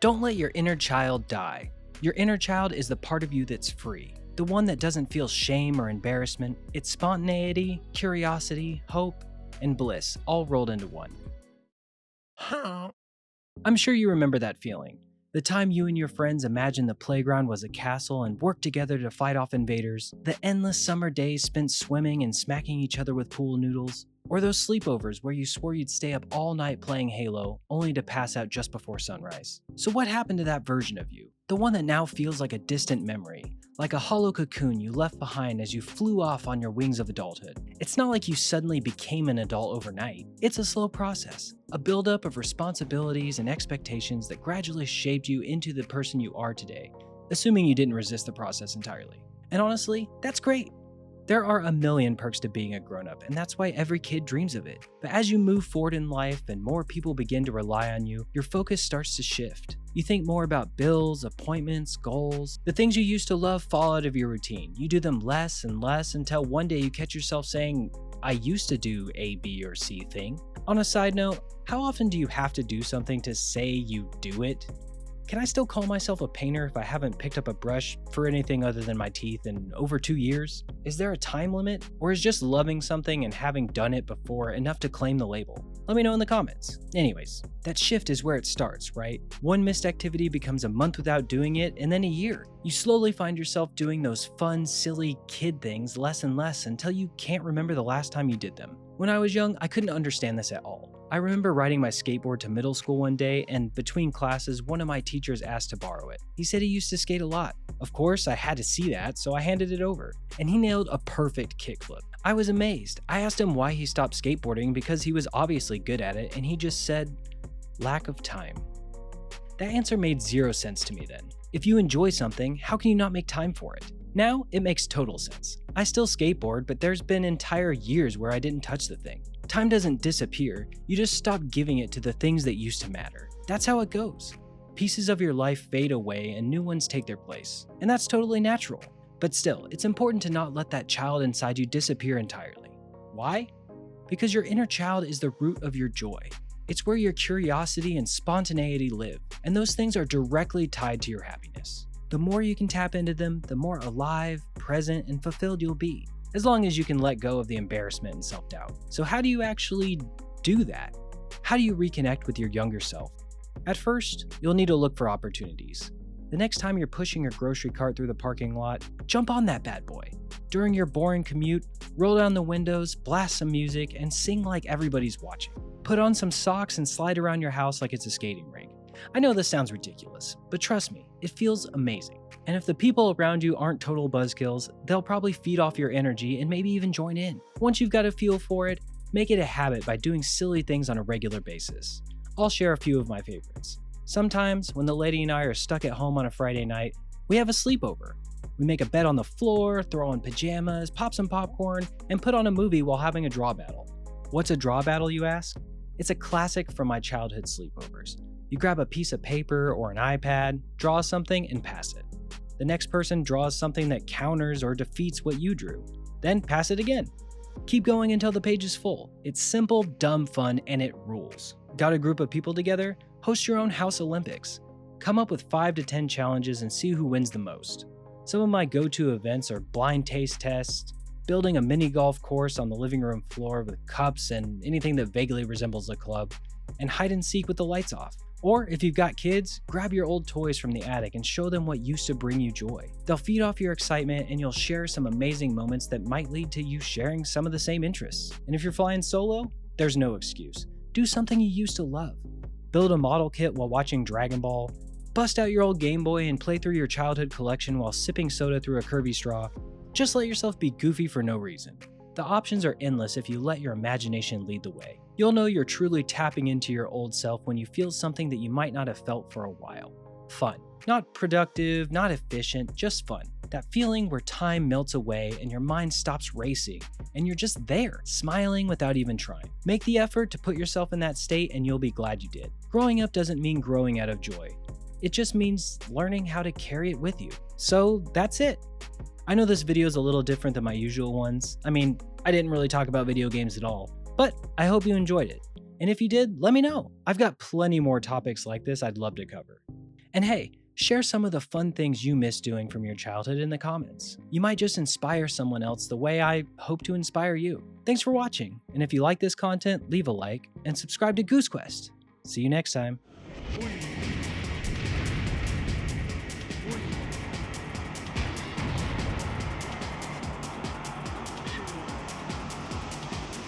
Don't let your inner child die. Your inner child is the part of you that's free, the one that doesn't feel shame or embarrassment. It's spontaneity, curiosity, hope, and bliss all rolled into one. I'm sure you remember that feeling. The time you and your friends imagined the playground was a castle and worked together to fight off invaders, the endless summer days spent swimming and smacking each other with pool noodles, or those sleepovers where you swore you'd stay up all night playing Halo, only to pass out just before sunrise. So what happened to that version of you? The one that now feels like a distant memory, like a hollow cocoon you left behind as you flew off on your wings of adulthood. It's not like you suddenly became an adult overnight. It's a slow process, a buildup of responsibilities and expectations that gradually shaped you into the person you are today, assuming you didn't resist the process entirely. And honestly, that's great. There are a million perks to being a grown-up, and that's why every kid dreams of it. But as you move forward in life and more people begin to rely on you, your focus starts to shift. You think more about bills, appointments, goals. The things you used to love fall out of your routine. You do them less and less until one day you catch yourself saying, I used to do A, B, or C thing. On a side note, how often do you have to do something to say you do it? Can I still call myself a painter if I haven't picked up a brush for anything other than my teeth in over 2 years? Is there a time limit? Or is just loving something and having done it before enough to claim the label? Let me know in the comments. Anyways, that shift is where it starts, right? One missed activity becomes a month without doing it, and then a year. You slowly find yourself doing those fun, silly kid things less and less until you can't remember the last time you did them. When I was young, I couldn't understand this at all. I remember riding my skateboard to middle school one day, and between classes, one of my teachers asked to borrow it. He said he used to skate a lot. Of course, I had to see that, so I handed it over, and he nailed a perfect kickflip. I was amazed. I asked him why he stopped skateboarding because he was obviously good at it, and he just said, lack of time. That answer made zero sense to me then. If you enjoy something, how can you not make time for it? Now, it makes total sense. I still skateboard, but there's been entire years where I didn't touch the thing. Time doesn't disappear, you just stop giving it to the things that used to matter. That's how it goes. Pieces of your life fade away and new ones take their place. And that's totally natural. But still, it's important to not let that child inside you disappear entirely. Why? Because your inner child is the root of your joy. It's where your curiosity and spontaneity live, and those things are directly tied to your happiness. The more you can tap into them, the more alive, present, and fulfilled you'll be, as long as you can let go of the embarrassment and self-doubt. So how do you actually do that? How do you reconnect with your younger self? At first, you'll need to look for opportunities. The next time you're pushing your grocery cart through the parking lot, jump on that bad boy. During your boring commute, roll down the windows, blast some music, and sing like everybody's watching. Put on some socks and slide around your house like it's a skating rink. I know this sounds ridiculous, but trust me, it feels amazing. And if the people around you aren't total buzzkills, they'll probably feed off your energy and maybe even join in. Once you've got a feel for it, make it a habit by doing silly things on a regular basis. I'll share a few of my favorites. Sometimes, when the lady and I are stuck at home on a Friday night, we have a sleepover. We make a bed on the floor, throw on pajamas, pop some popcorn, and put on a movie while having a draw battle. What's a draw battle, you ask? It's a classic from my childhood sleepovers. You grab a piece of paper or an iPad, draw something, and pass it. The next person draws something that counters or defeats what you drew. Then pass it again. Keep going until the page is full. It's simple, dumb fun, and it rules. Got a group of people together? Host your own house Olympics. Come up with 5 to 10 challenges and see who wins the most. Some of my go-to events are blind taste tests, building a mini golf course on the living room floor with cups and anything that vaguely resembles a club, and hide and seek with the lights off. Or if you've got kids, grab your old toys from the attic and show them what used to bring you joy. They'll feed off your excitement and you'll share some amazing moments that might lead to you sharing some of the same interests. And if you're flying solo, there's no excuse. Do something you used to love. Build a model kit while watching Dragon Ball. Bust out your old Game Boy and play through your childhood collection while sipping soda through a curvy straw. Just let yourself be goofy for no reason. The options are endless if you let your imagination lead the way. You'll know you're truly tapping into your old self when you feel something that you might not have felt for a while. Fun. Not productive, not efficient, just fun. That feeling where time melts away and your mind stops racing, and you're just there, smiling without even trying. Make the effort to put yourself in that state and you'll be glad you did. Growing up doesn't mean growing out of joy. It just means learning how to carry it with you. So that's it. I know this video is a little different than my usual ones. I mean, I didn't really talk about video games at all, but I hope you enjoyed it. And if you did, let me know. I've got plenty more topics like this I'd love to cover. And hey, share some of the fun things you miss doing from your childhood in the comments. You might just inspire someone else the way I hope to inspire you. Thanks for watching, and if you like this content, leave a like and subscribe to GooseQuest. See you next time.